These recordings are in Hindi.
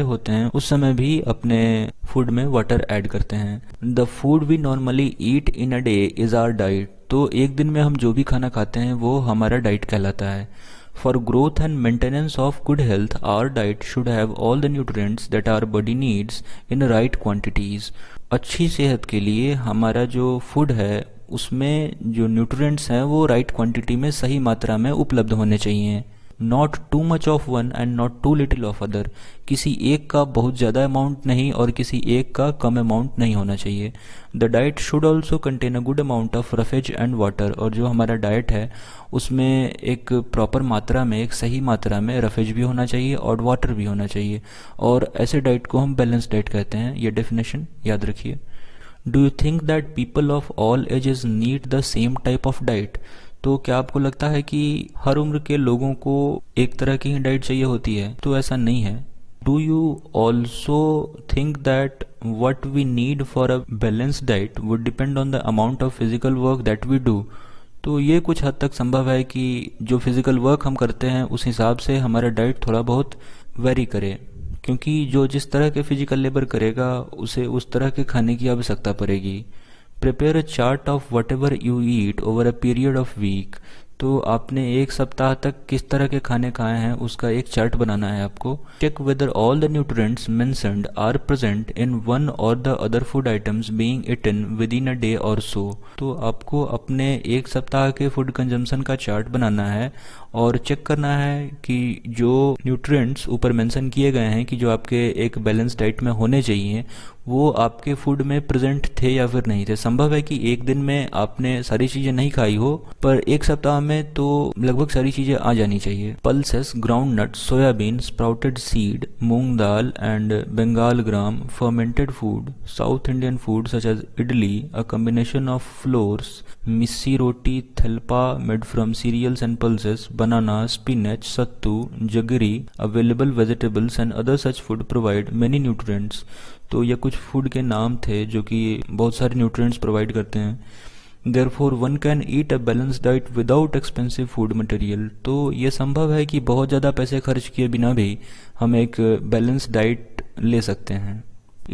होते हैं उस समय भी अपने फूड में वाटर ऐड करते हैं। The food we normally eat in a day is our diet. तो एक दिन में हम जो भी खाना खाते हैं वो हमारा डाइट कहलाता है। For growth and maintenance of good health our diet should have all the nutrients that our body needs in right quantities. अच्छी सेहत के लिए हमारा जो फूड है उसमें जो न्यूट्रिएंट्स हैं वो राइट क्वांटिटी में सही मात्रा में उपलब्ध होने चाहिए। Not too much of one and not too little of other. किसी एक का बहुत ज़्यादा अमाउंट नहीं और किसी एक का कम अमाउंट नहीं होना चाहिए। The diet should also contain a good amount of roughage and water. और जो हमारा डाइट है उसमें एक प्रॉपर मात्रा में, एक सही मात्रा में रफेज भी होना चाहिए और वाटर भी होना चाहिए। और ऐसे डाइट को हम बैलेंस डाइट कहते हैं। ये डेफिनेशन याद रखिए। Do you think that people of all ages need the same type of diet? तो क्या आपको लगता है कि हर उम्र के लोगों को एक तरह की ही डाइट चाहिए होती है? तो ऐसा नहीं है। Do you also think that what we need for a balance diet would depend on the amount of physical work that we do? तो ये कुछ हद तक संभव है कि जो फिजिकल वर्क हम करते हैं उस हिसाब से हमारा डाइट थोड़ा बहुत वेरी करे, क्योंकि जो जिस तरह के फिजिकल लेबर करेगा उसे उस तरह के खाने की आवश्यकता पड़ेगी। Prepare a chart of whatever you eat over a period of week. तो आपने एक सप्ताह तक किस तरह के खाने खाए हैं उसका एक चार्ट बनाना है आपको। Check whether all the nutrients mentioned are present in one or the other food items being eaten within a day or so. तो आपको अपने एक सप्ताह के फूड कंजम्पशन का चार्ट बनाना है और चेक करना है कि जो न्यूट्रिएंट्स ऊपर मेंशन किए गए हैं कि जो आपके एक बैलेंस डाइट में होने चाहिए वो आपके फूड में प्रेजेंट थे या फिर नहीं थे। संभव है कि एक दिन में आपने सारी चीज़ें नहीं खाई हो पर एक सप्ताह में तो लगभग सारी चीज़ें आ जानी चाहिए। Pulses, groundnut, soybean, sprouted seed, moong dal and Bengal gram, fermented food, south Indian food such as idli, a combination of flours, missi roti, थेल्पा made from cereals and pulses, banana, spinach, sattu, jaggery, available vegetables and other such food provide many nutrients। तो ये कुछ फूड के नाम थे जो कि बहुत सारे न्यूट्रिएंट्स प्रोवाइड करते हैं। Therefore one can eat a balanced diet without expensive food material। तो ये संभव है कि बहुत ज़्यादा पैसे खर्च किए बिना भी हम एक बैलेंस डाइट ले सकते हैं।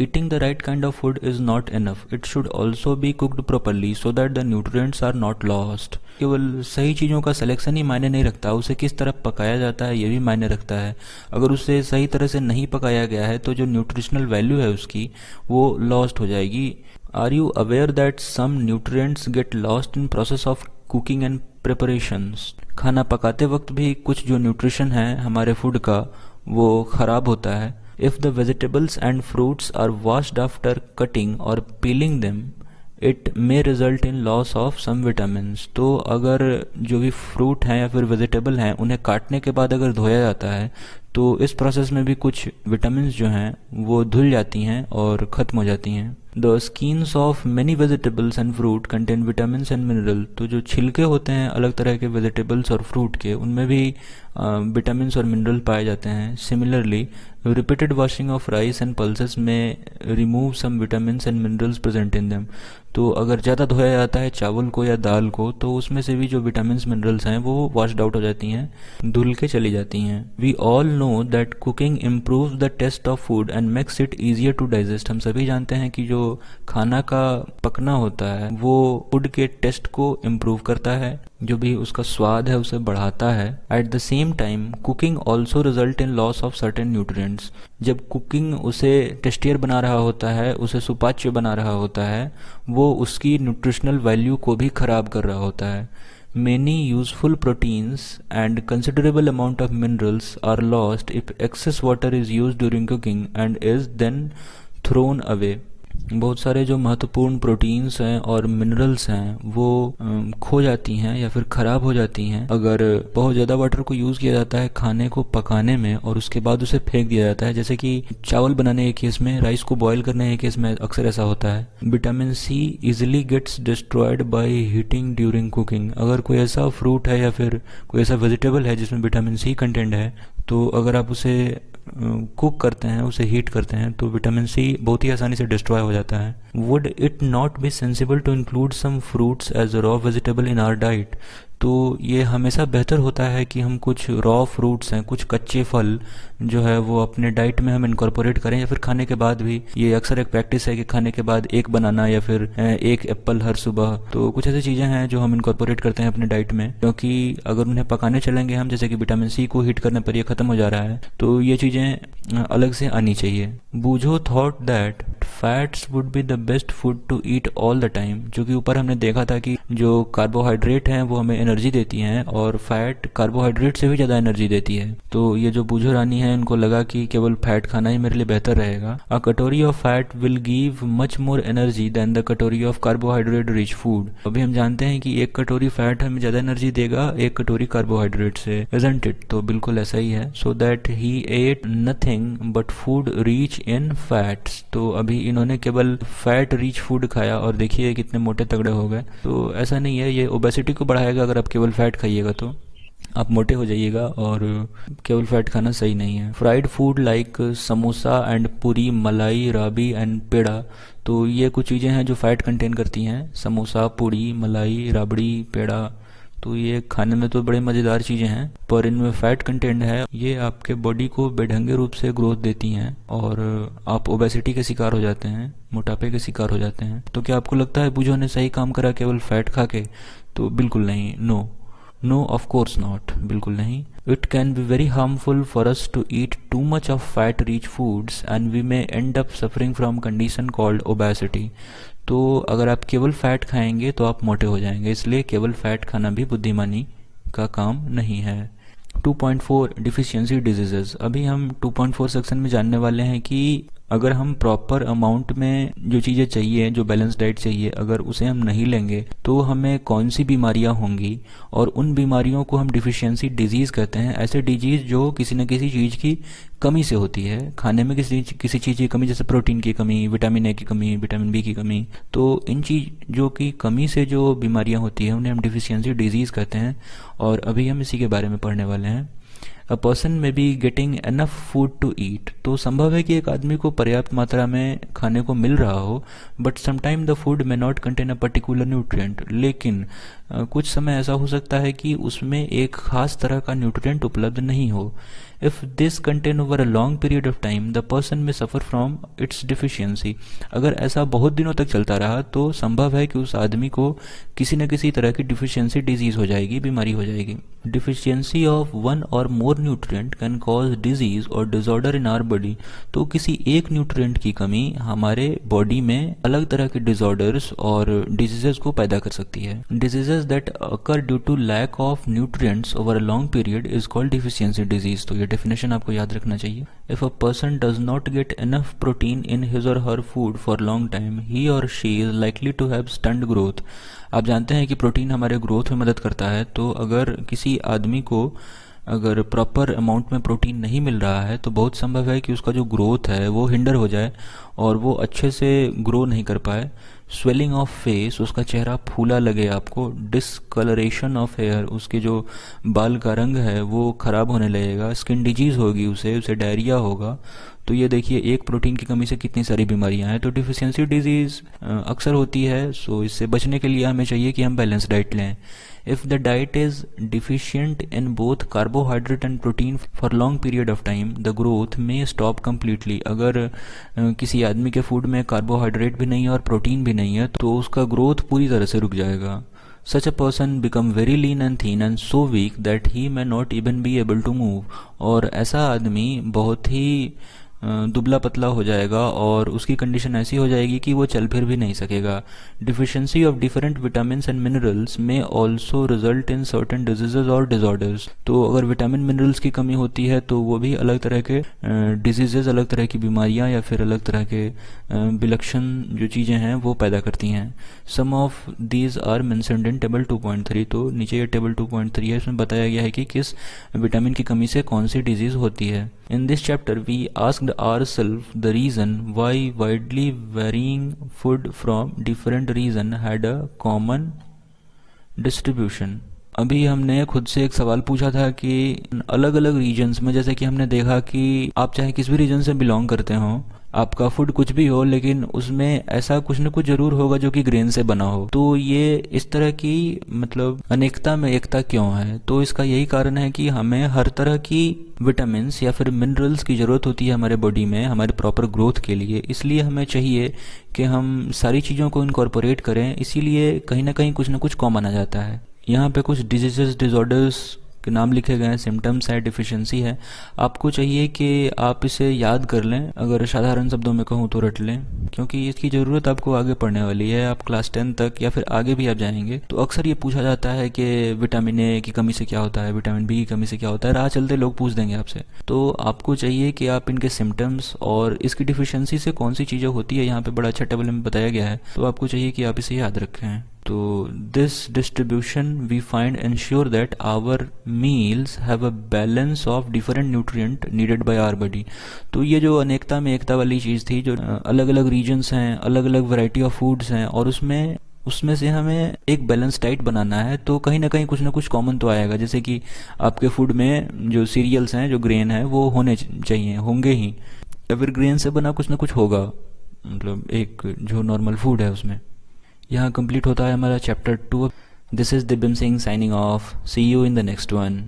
Eating the right kind of food is not enough. It should also be cooked properly so that the nutrients are not lost। केवल सही चीज़ों का सिलेक्शन ही मायने नहीं रखता, उसे किस तरह पकाया जाता है ये भी मायने रखता है। अगर उसे सही तरह से नहीं पकाया गया है तो जो न्यूट्रिशनल वैल्यू है उसकी वो लॉस्ट हो जाएगी। Are you aware that some nutrients get lost in process of cooking and preparations? खाना पकाते वक्त भी कुछ जो न्यूट्रिशन है हमारे फूड का वो ख़राब होता है। If the vegetables and fruits are washed after cutting or peeling them, it may result in loss of some vitamins। तो अगर जो भी फ्रूट हैं या फिर वेजिटेबल हैं उन्हें काटने के बाद अगर धोया जाता है तो इस प्रोसेस में भी कुछ विटामिन जो हैं वो धुल जाती हैं और ख़त्म हो जाती हैं। The skins of many vegetables and fruit contain vitamin and mineral. तो जो छिलके होते हैं अलग तरह के वेजिटेबल्स और फ्रूट के उनमें भी विटामिन और मिनरल पाए जाते हैं। Similarly repeated washing of rice and pulses may remove some vitamin and minerals present in them. तो अगर ज़्यादा धोया जाता है चावल को या दाल को तो उसमें से भी जो विटामिन मिनरल्स हैं वो वॉश्ड आउट हो जाती हैं, धुल के चली जाती हैं। We all know that cooking improves the taste of food and makes it easier to digest. हम सभी जानते हैं कि जो खाना का पकना होता है वो फूड के टेस्ट को इम्प्रूव करता है, जो भी उसका स्वाद है उसे बढ़ाता है। At the same time cooking also result in loss of certain nutrients. जब कुकिंग उसे टेस्टियर बना रहा होता है, उसे सुपाच्य बना रहा होता है, वो उसकी न्यूट्रिशनल वैल्यू को भी खराब कर रहा होता है। Many useful proteins and considerable amount of minerals are lost if excess water is used during cooking and is then thrown away। बहुत सारे जो महत्वपूर्ण प्रोटीन्स हैं और मिनरल्स हैं वो खो जाती हैं या फिर ख़राब हो जाती हैं अगर बहुत ज़्यादा वाटर को यूज़ किया जाता है खाने को पकाने में और उसके बाद उसे फेंक दिया जाता है। जैसे कि चावल बनाने के केस में, राइस को बॉयल करने के केस में अक्सर ऐसा होता है। Vitamin C easily gets destroyed by heating during cooking. अगर कोई ऐसा फ्रूट है या फिर कोई ऐसा वेजिटेबल है जिसमें विटामिन सी कंटेंट है तो अगर आप उसे कुक करते हैं, उसे हीट करते हैं तो विटामिन सी बहुत ही आसानी से डिस्ट्रॉय हो जाता है। Would it not be sensible to include some fruits as raw vegetable in our diet? तो ये हमेशा बेहतर होता है कि हम कुछ रॉ फ्रूट्स हैं, कुछ कच्चे फल जो है वो अपने डाइट में हम इनकॉर्पोरेट करें, या फिर खाने के बाद भी। ये अक्सर एक प्रैक्टिस है कि खाने के बाद एक बनाना या फिर एक एप्पल हर सुबह। तो कुछ ऐसी चीज़ें हैं जो हम इनकॉर्पोरेट करते हैं अपने डाइट में, क्योंकि अगर उन्हें पकाने चलेंगे हम, जैसे कि विटामिन सी को हीट करने पर ये ख़त्म हो जा रहा है, तो ये चीज़ें अलग से आनी चाहिए। बूझो thought that fats would be the best food to eat all the time, जो कि ऊपर हमने देखा था कि जो कार्बोहाइड्रेट हैं वो हमें एनर्जी देती हैं और फैट कार्बोहाइड्रेट से भी ज़्यादा एनर्जी देती है। तो ये जो बूझो रानी है, इनको लगा कि केवल फैट खाना ही मेरे लिए बेहतर रहेगा। A katori of fat will give much more energy than the katori of carbohydrate rich food. अभी हम जानते हैं कि एक कटोरी फैट हमें ज़्यादा एनर्जी देगा एक कटोरी कार्बोहाइड्रेट से, इजंट इट? तो बिल्कुल ऐसा ही है। So that he ate nothing but food rich in fats. तो अभी इन्होंने केवल फैट रिच फूड खाया और देखिए कितने मोटे तगड़े हो गए। तो ऐसा नहीं है, ये ओबेसिटी को बढ़ाएगा अगर आप केवल फैट खाइएगा, तो आप मोटे हो जाइएगा, और केवल फैट खाना सही नहीं है। Fried food like samosa and पूरी, मलाई, राबड़ी एंड पेड़ा। तो ये कुछ चीज़ें हैं जो फैट कंटेन करती हैं, समोसा, पूड़ी, मलाई, राबड़ी, पेड़ा। तो ये खाने में तो बड़े मज़ेदार चीज़ें हैं, पर इनमें फैट कंटेंट है। ये आपके बॉडी को बेढंगे रूप से ग्रोथ देती हैं और आप ओबेसिटी के शिकार हो जाते हैं, मोटापे के शिकार हो जाते हैं। तो क्या आपको लगता है बूझो ने सही काम करा केवल फैट खा के? तो बिल्कुल नहीं, no no, of course not, बिल्कुल नहीं। It can be very harmful for us to eat too much of fat rich foods and we may end up suffering from condition called obesity. तो अगर आप केवल फैट खाएंगे तो आप मोटे हो जाएंगे, इसलिए केवल फैट खाना भी बुद्धिमानी का काम नहीं है। 2.4 डिफिशियंसी डिजीजेस। अभी हम 2.4 सेक्शन में जानने वाले हैं कि अगर हम प्रॉपर अमाउंट में जो चीज़ें चाहिए, जो बैलेंस डाइट चाहिए, अगर उसे हम नहीं लेंगे तो हमें कौन सी बीमारियां होंगी, और उन बीमारियों को हम डिफिशियंसी डिजीज़ कहते हैं। ऐसे डिजीज़ जो किसी न किसी चीज़ की कमी से होती है, खाने में किसी चीज़ की कमी, जैसे प्रोटीन की कमी, विटामिन ए की कमी, विटामिन बी की कमी। तो इन चीज़ों की कमी से जो बीमारियां होती हैं उन्हें हम डिफिशियंसी डिजीज़ कहते हैं, और अभी हम इसी के बारे में पढ़ने वाले हैं। A person may be getting enough food to eat. तो संभव है कि एक आदमी को पर्याप्त मात्रा में खाने को मिल रहा हो, but sometime the food may not contain a particular nutrient. लेकिन कुछ समय ऐसा हो सकता है कि उसमें एक खास तरह का न्यूट्रिएंट उपलब्ध नहीं हो। If this contain over a long period of time the person में सफ़र फ्रॉम इट्स डिफिशियंसी। अगर ऐसा बहुत दिनों तक चलता रहा तो संभव है कि उस आदमी को किसी न किसी तरह की डिफिशियंसी डिजीज हो जाएगी, बीमारी हो जाएगी। डिफिशियंसी ऑफ वन और मोर न्यूट्रिएंट कैन कॉज डिजीज और डिसऑर्डर इन आवर बॉडी। तो किसी एक न्यूट्रिएंट की कमी हमारे बॉडी में अलग तरह के डिसऑर्डर्स और डिजीजेस को पैदा कर सकती है। Diseases that occur due to lack of nutrients over a long period is called deficiency disease. तो ये डेफिनेशन आपको याद रखना चाहिए। If a person does not get enough protein in his or her food for long time he or she is likely to have stunt growth. आप जानते हैं कि प्रोटीन हमारे ग्रोथ में मदद करता है, तो अगर किसी आदमी को अगर प्रॉपर अमाउंट में प्रोटीन नहीं मिल रहा है तो बहुत संभव है कि उसका जो ग्रोथ है वो हिंडर हो जाए और वो अच्छे से ग्रो नहीं कर पाए। स्वेलिंग ऑफ फेस, उसका चेहरा फूला लगे आपको। डिसकलरेशन ऑफ हेयर, उसके जो बाल का रंग है वो खराब होने लगेगा। स्किन डिजीज होगी, उसे डायरिया होगा। तो ये देखिए एक प्रोटीन की कमी से कितनी सारी बीमारियां हैं। तो डिफिशियंसी डिजीज अक्सर होती है। सो इससे बचने के लिए हमें चाहिए कि हम बैलेंस डाइट लें। If the diet is deficient in both carbohydrate and protein for long period of time the growth में स्टॉप कम्प्लीटली। अगर किसी आदमी के फूड में कार्बोहाइड्रेट भी नहीं है और प्रोटीन भी नहीं है तो उसका ग्रोथ पूरी तरह से रुक जाएगा। Such a person become very lean and thin and so weak that he may not even be able to move। और ऐसा आदमी बहुत ही दुबला पतला हो जाएगा और उसकी कंडीशन ऐसी हो जाएगी कि वो चल फिर भी नहीं सकेगा। Deficiency of different vitamin and minerals may also result in certain diseases और डिसऑर्डर्स। तो अगर विटामिन मिनरल्स की कमी होती है तो वो भी अलग तरह के डिजीजेज, अलग तरह की बीमारियां या फिर अलग तरह के विलक्षण जो चीज़ें हैं वो पैदा करती हैं। Some of these are mentioned in table 2.3। तो नीचे ये टेबल 2.3 है, इसमें बताया गया है कि किस विटामिन की कमी से कौन सी डिजीज होती है। In this chapter, we asked ourselves the reason why widely varying food from different region had a common distribution। अभी हमने खुद से एक सवाल पूछा था कि अलग अलग रीजन्स में, जैसे कि हमने देखा कि आप चाहे किस भी रीजन से बिलोंग करते हो, आपका फूड कुछ भी हो, लेकिन उसमें ऐसा कुछ न कुछ जरूर होगा जो कि ग्रेन से बना हो। तो ये इस तरह की मतलब अनेकता में एकता क्यों है? तो इसका यही कारण है कि हमें हर तरह की विटामिन्स या फिर मिनरल्स की ज़रूरत होती है हमारे बॉडी में, हमारे प्रॉपर ग्रोथ के लिए। इसलिए हमें चाहिए कि हम सारी चीज़ों को इनकॉर्पोरेट करें। इसीलिए कहीं ना कुछ कॉमन आ जाता है। यहाँ पे कुछ डिजीजेस, डिसऑर्डर्स के नाम लिखे गए हैं, सिम्टम्स है, डिफिशिएंसी है। आपको चाहिए कि आप इसे याद कर लें, अगर साधारण शब्दों में कहूँ तो रट लें, क्योंकि इसकी ज़रूरत आपको आगे पढ़ने वाली है। आप क्लास 10 तक या फिर आगे भी आप जाएंगे तो अक्सर ये पूछा जाता है कि विटामिन ए की कमी से क्या होता है, विटामिन बी की कमी से क्या होता है। राह चलते लोग पूछ देंगे आपसे। तो आपको चाहिए कि आप इनके सिम्टम्स और इसकी डिफिशियंसी से कौन सी चीज़ें होती है, यहाँ पे बड़ा अच्छा टेबल में बताया गया है, तो आपको चाहिए कि आप इसे याद रखें। तो this distribution we find ensure that our meals have a balance of different nutrient needed by our body। तो ये जो अनेकता में एकता वाली चीज़ थी, जो अलग अलग रीजन्स हैं, अलग अलग वैरायटी ऑफ फूड्स हैं, और उसमें उसमें से हमें एक बैलेंस डाइट बनाना है, तो कहीं ना कुछ कॉमन तो आएगा। जैसे कि आपके फूड में जो सीरियल्स हैं, जो ग्रेन है, वो होने चाहिए, होंगे ही, या फिर ग्रेन से बना कुछ ना कुछ होगा, मतलब एक जो नॉर्मल फूड है उसमें। यहाँ कंप्लीट होता है हमारा chapter 2। This is Dibin Singh signing off. See you in the next one.